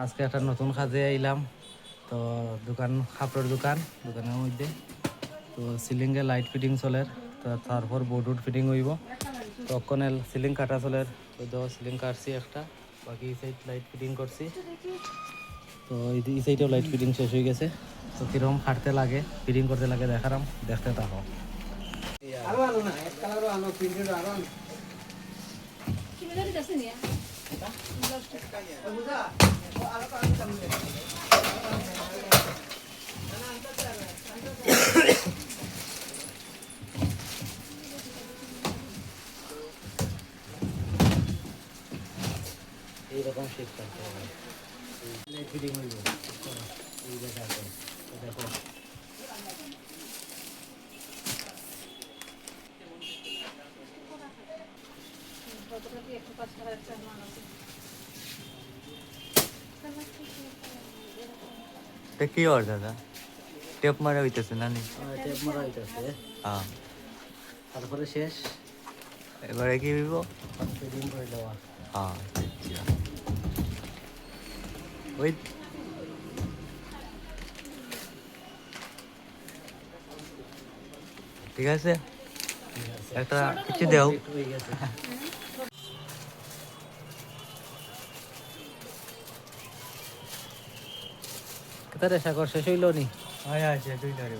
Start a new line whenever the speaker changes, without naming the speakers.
আজকে একটা নতুন কাজে আইলাম। তো দোকান কাপড়ের দোকানের মধ্যে তো সিলিংয়ে লাইট ফিটিং চলের, তো তারপর বোর্ড ফিটিং হইব। তো ওখানে সিলিং কাটা চলের, তো সিলিং কাটছি একটা, বাকি এই সাইড লাইট ফিটিং করছি। তো এই সাইডেও লাইট ফিটিং শেষ হয়ে গেছে। তো কীরকম খাটতে লাগে ফিটিং করতে লাগে দেখারাম, দেখতে থাকো। এইরকম শেপ করতে হবে, লাইট ফিটিং হইব। এই দেখো, দেখো
কি और दादा टेप मारा হইতেছে না নি?
টেপ মারা হইতেছে।
হ্যাঁ,
তারপরে শেষ,
এবারে কি হইব?
ফিটিং করে দেওয়া।
হ্যাঁ, আচ্ছা। ওই ঠিক আছে,
ঠিক আছে,
একটা কিছু দেও।
হয়ে গেছে। কেতারে সাগর শেষ হইল নি?
হয় আছে দুই ধরে